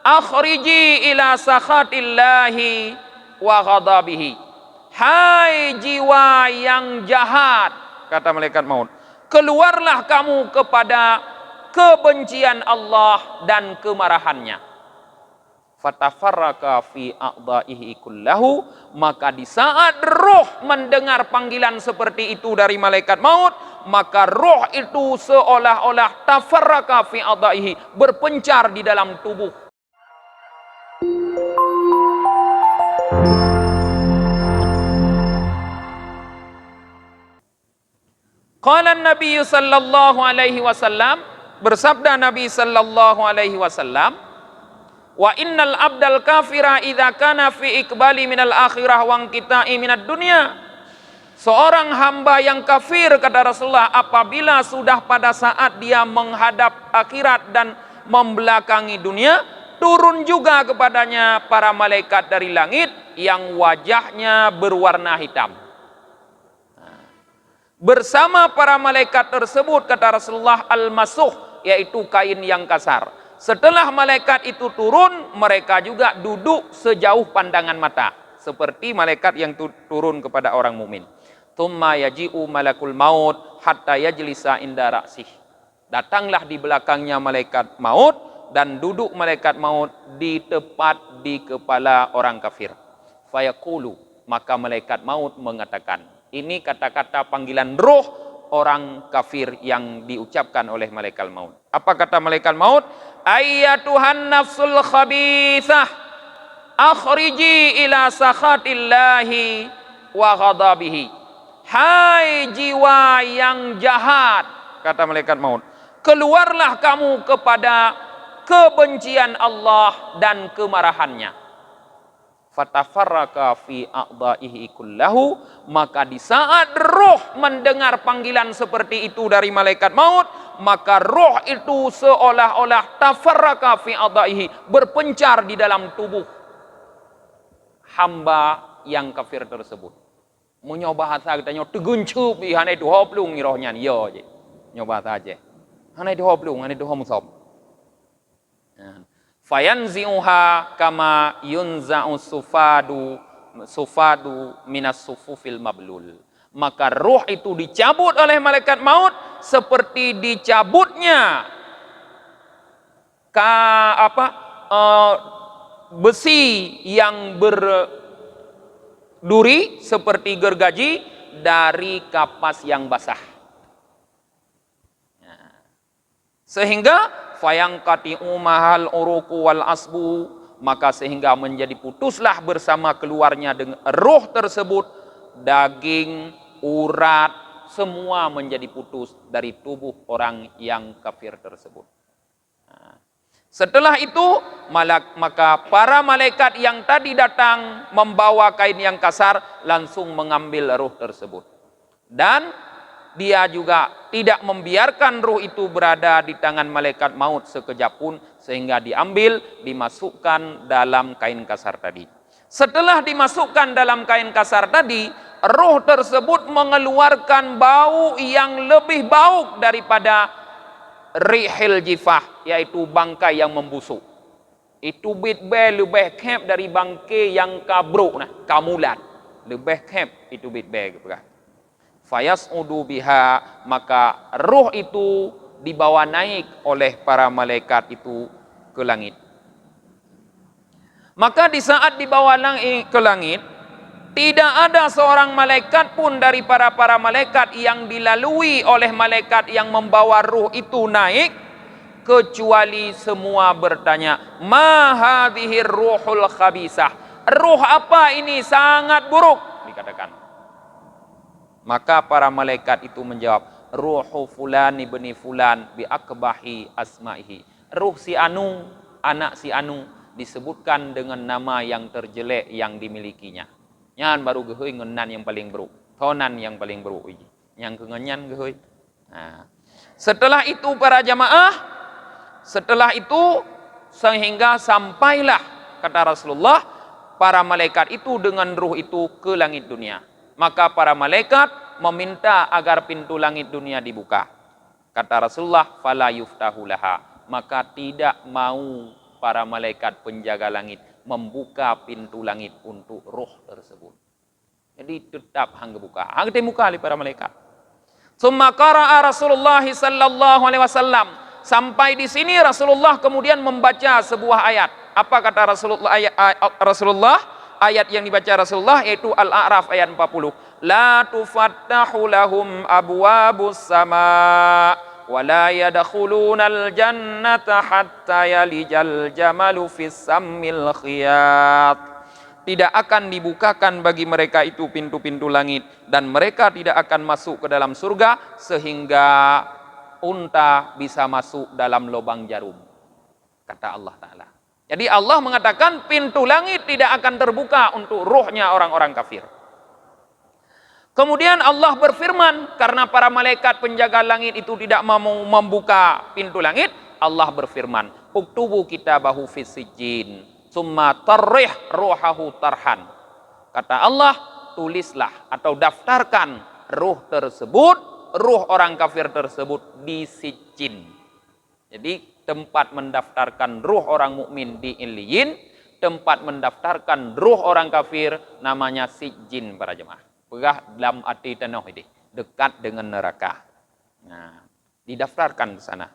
akhriji ila sakhatillahi wa ghadabihi. Hai jiwa yang jahat, kata malaikat maut, keluarlah kamu kepada kebencian Allah dan kemarahannya. Fatafarraka fi a'dha'ihi kullahu, maka di saat roh mendengar panggilan seperti itu dari malaikat maut, maka roh itu seolah-olah tafarraka fi a'dha'ihi, berpencar di dalam tubuh. Qala Nabi sallallahu alaihi wasallam, bersabda Nabi sallallahu alaihi wasallam, wa innal abdal kafira idza kana fi iqbali minal akhirah wa inqita'i minad dunya. Seorang hamba yang kafir, kata Rasulullah, apabila sudah pada saat dia menghadap akhirat dan membelakangi dunia, turun juga kepadanya para malaikat dari langit yang wajahnya berwarna hitam. Bersama para malaikat tersebut, kata Rasulullah, al-masuh, yaitu kain yang kasar. Setelah malaikat itu turun, mereka juga duduk sejauh pandangan mata, seperti malaikat yang turun kepada orang mukmin. Tsumma yaji'u malakul maut hatta yajlisa inda ra'sih. Datanglah di belakangnya malaikat maut dan duduk malaikat maut di tepat di kepala orang kafir. Fayaqulu, maka malaikat maut mengatakan, ini kata-kata panggilan roh orang kafir yang diucapkan oleh malaikat maut. Apa kata malaikat maut? Ayyatuhan nafsul khabithah, akhriji ila sakhatillahi wa ghadabihi. Hai jiwa yang jahat, kata malaikat maut, keluarlah kamu kepada kebencian Allah dan kemarahannya. Fatafarraka fi a'dha'ihi kullahu, maka di saat roh mendengar panggilan seperti itu dari malaikat maut, maka roh itu seolah-olah tafarraka fi a'dha'ihi, berpencar di dalam tubuh hamba yang kafir tersebut. Mau nyoba bahasa katanya teguncup hanai doa plung rohnya ni yo je. Nyoba saja. Hanai doa plung, hanai doa musab. Fayanzi'uha kama yunza'u sufadu minas sufufil mablul. Maka roh itu dicabut oleh malaikat maut seperti dicabutnya besi yang berduri seperti gergaji dari kapas yang basah. Sehingga fayangkati'u mahal uruku wal asbu, maka sehingga menjadi putuslah bersama keluarnya dengan roh tersebut daging, urat, semua menjadi putus dari tubuh orang yang kafir tersebut. Setelah itu maka para malaikat yang tadi datang membawa kain yang kasar langsung mengambil roh tersebut, dan dia juga tidak membiarkan ruh itu berada di tangan malaikat maut sekejap pun, sehingga diambil, dimasukkan dalam kain kasar tadi. Setelah dimasukkan dalam kain kasar tadi, ruh tersebut mengeluarkan bau yang lebih bau daripada rihil jifah, yaitu bangkai yang membusuk. Itu lebih kep dari bangkai yang kabruk, kamulat. Lebih kep itu kebelah. Fayas'udu biha, maka ruh itu dibawa naik oleh para malaikat itu ke langit. Maka di saat dibawa ke langit, tidak ada seorang malaikat pun dari para malaikat yang dilalui oleh malaikat yang membawa ruh itu naik, kecuali semua bertanya, ma hadhir ruhul khabisah, ruh apa ini sangat buruk, dikatakan. Maka para malaikat itu menjawab, ruhu fulan ibni fulan bi akbahi asma'ihi. Ruh si anu, anak si anu, disebutkan dengan nama yang terjelek yang dimilikinya. Nyan baru gehoy ngenan yang paling buruk, tonan yang paling buruk ini. Yang kengenyan gehoy. Setelah itu para jamaah, setelah itu sehingga sampailah, kata Rasulullah, para malaikat itu dengan ruh itu ke langit dunia. Maka para malaikat meminta agar pintu langit dunia dibuka. Kata Rasulullah, fala yuftahu laha, maka tidak mau para malaikat penjaga langit membuka pintu langit untuk roh tersebut. Jadi tetap hang buka. Hang buka oleh para malaikat. Summa qara'a Rasulullah sallallahu alaihi wasallam. Sampai di sini Rasulullah kemudian membaca sebuah ayat. Apa kata Rasulullah? Ayat yang dibaca Rasulullah yaitu Al-A'raf ayat 40. La tufattahu lahum abwabus sama wa la yadkhulunal jannata hatta yalijal jamalu fis sammil khiyat. Tidak akan dibukakan bagi mereka itu pintu-pintu langit dan mereka tidak akan masuk ke dalam surga sehingga unta bisa masuk dalam lubang jarum, kata Allah Ta'ala. Jadi Allah mengatakan pintu langit tidak akan terbuka untuk ruhnya orang-orang kafir. Kemudian Allah berfirman, karena para malaikat penjaga langit itu tidak mau membuka pintu langit, Allah berfirman, uktubu kitabahu fis sijjin summa tarrih ruhahu tarhan. Kata Allah, tulislah atau daftarkan ruh tersebut, ruh orang kafir tersebut di Sijjin. Jadi tempat mendaftarkan ruh orang mukmin di Illiyin, tempat mendaftarkan ruh orang kafir namanya Sijjin para jemaah. Pegah dalam arti tanah ini, dekat dengan neraka. Nah, didaftarkan ke sana.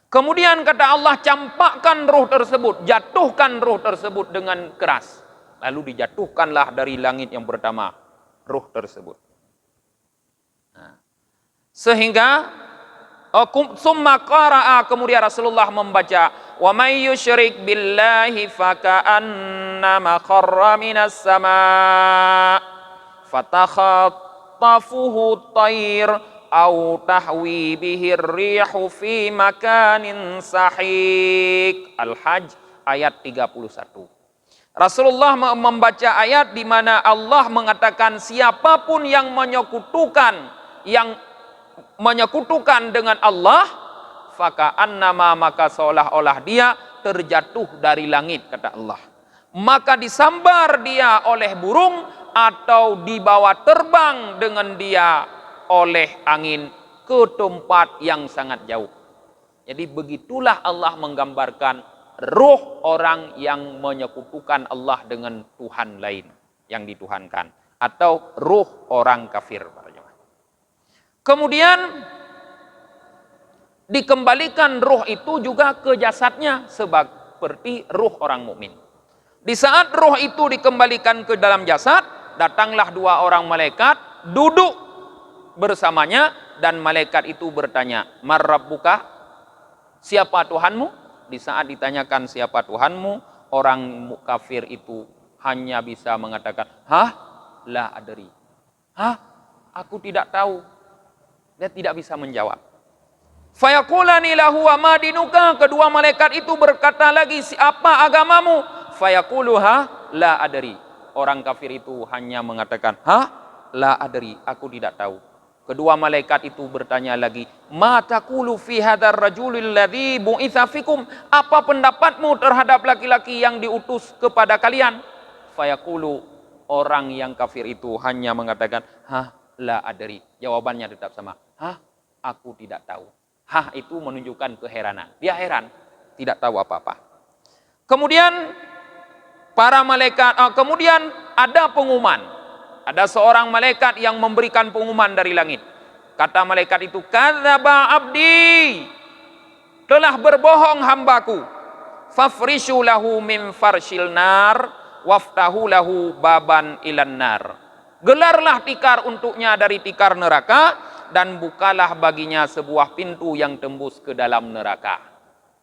Kemudian kata Allah, campakkan ruh tersebut, jatuhkan ruh tersebut dengan keras. Lalu dijatuhkanlah dari langit yang pertama ruh tersebut. Nah, sehingga summa qara'a, kemudian Rasulullah membaca, wa may yusyrik billahi faka'annama kharra minas sama' fatakhattafuhu tayr au tahwi bihir rihu fi makanin sahik. Al-Hajj ayat 31. Rasulullah membaca ayat di mana Allah mengatakan siapapun yang menyekutukan dengan Allah, faka'annama, maka seolah-olah dia terjatuh dari langit, kata Allah. Maka disambar dia oleh burung atau dibawa terbang dengan dia oleh angin ke tempat yang sangat jauh. Jadi begitulah Allah menggambarkan ruh orang yang menyekutukan Allah dengan Tuhan lain yang dituhankan, atau ruh orang kafir. Kemudian dikembalikan ruh itu juga ke jasadnya seperti ruh orang mukmin. Di saat ruh itu dikembalikan ke dalam jasad, datanglah dua orang malaikat duduk bersamanya dan malaikat itu bertanya, "Man rabbuka?" Siapa Tuhanmu? Di saat ditanyakan siapa Tuhanmu, orang kafir itu hanya bisa mengatakan, "Hah? La adri." "Hah? Aku tidak tahu." Dia tidak bisa menjawab. Fayaqulani lahu wa ma dinuka. Kedua malaikat itu berkata lagi, "Siapa agamamu?" Fayaquluha la adri. Orang kafir itu hanya mengatakan, "Hah? La adri, aku tidak tahu." Kedua malaikat itu bertanya lagi, "Ma taqulu fi hadzal rajulil ladzi bu'itsa fikum?" Apa pendapatmu terhadap laki-laki yang diutus kepada kalian? Fayaqulu, orang yang kafir itu hanya mengatakan, "Hah, la adri." Jawabannya tetap sama, "Hah, aku tidak tahu." Hah itu menunjukkan keheranan. Dia heran, tidak tahu apa-apa. Kemudian para malaikat, kemudian ada pengumuman. Ada seorang malaikat yang memberikan pengumuman dari langit. Kata malaikat itu, "Kadzaba abdi." Telah berbohong hambaku. Fafrishu lahu min farshil nar waftahu lahu baban ilan nar. Gelarlah tikar untuknya dari tikar neraka dan bukalah baginya sebuah pintu yang tembus ke dalam neraka.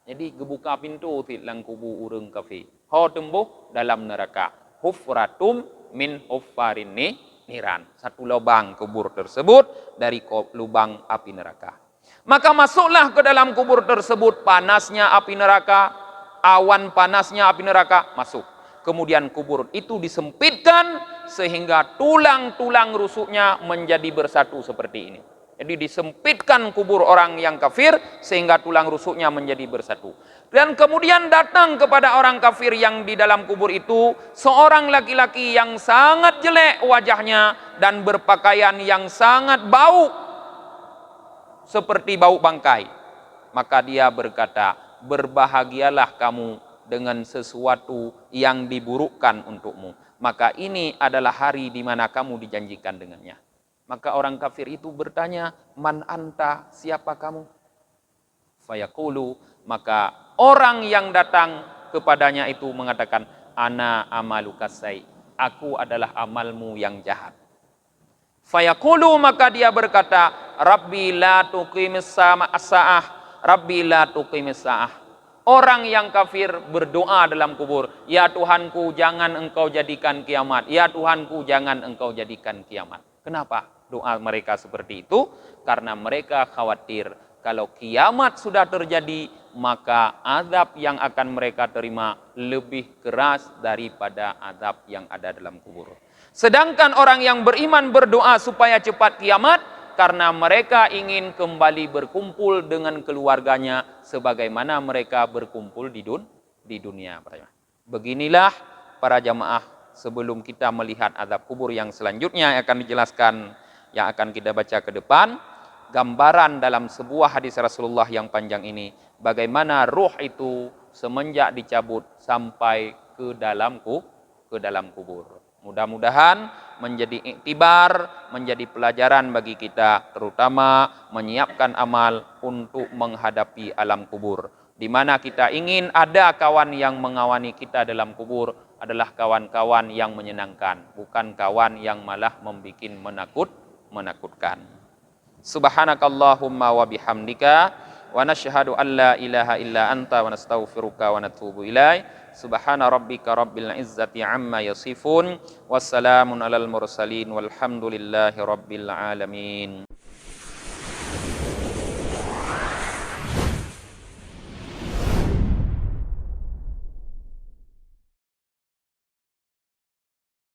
Jadi gebuka pintu tilang kubu urang kafir. Ho tembuh dalam neraka. Hufratum min huffarin niran. Satu lubang kubur tersebut dari lubang api neraka. Maka masuklah ke dalam kubur tersebut panasnya api neraka, awan panasnya api neraka masuk. Kemudian kubur itu disempitkan sehingga tulang-tulang rusuknya menjadi bersatu seperti ini. Jadi disempitkan kubur orang yang kafir sehingga tulang rusuknya menjadi bersatu. Dan kemudian datang kepada orang kafir yang di dalam kubur itu seorang laki-laki yang sangat jelek wajahnya dan berpakaian yang sangat bau seperti bau bangkai. Maka dia berkata, "Berbahagialah kamu dengan sesuatu yang diburukkan untukmu. Maka ini adalah hari di mana kamu dijanjikan dengannya. Maka orang kafir itu bertanya, man anta, siapa kamu? Fayaqulu, maka orang yang datang kepadanya itu mengatakan, ana amaluka sai, aku adalah amalmu yang jahat. Fayaqulu, maka dia berkata, Rabbi la tuqimis sa'ah, Rabbi la tuqimis sa'ah. Orang yang kafir berdoa dalam kubur, ya Tuhanku jangan engkau jadikan kiamat, ya Tuhanku jangan engkau jadikan kiamat. Kenapa doa mereka seperti itu? Karena mereka khawatir kalau kiamat sudah terjadi, maka azab yang akan mereka terima lebih keras daripada azab yang ada dalam kubur. Sedangkan orang yang beriman berdoa supaya cepat kiamat, karena mereka ingin kembali berkumpul dengan keluarganya sebagaimana mereka berkumpul di dunia. Beginilah para jamaah, sebelum kita melihat azab kubur yang selanjutnya yang akan dijelaskan, yang akan kita baca ke depan, gambaran dalam sebuah hadis Rasulullah yang panjang ini, bagaimana ruh itu semenjak dicabut sampai ke dalam kubur. Mudah-mudahan menjadi iktibar, menjadi pelajaran bagi kita, terutama menyiapkan amal untuk menghadapi alam kubur. Di mana kita ingin ada kawan yang mengawani kita dalam kubur, adalah kawan-kawan yang menyenangkan, bukan kawan yang malah membuat menakutkan. Subhanakallahumma wa bihamdika wa nashhadu an la ilaha illa anta wa nastaghfiruka wa natubu ilaik. Subhana rabbika rabbil izzati amma yasifun, wassalamun alal mursalin walhamdulillahi rabbil alamin.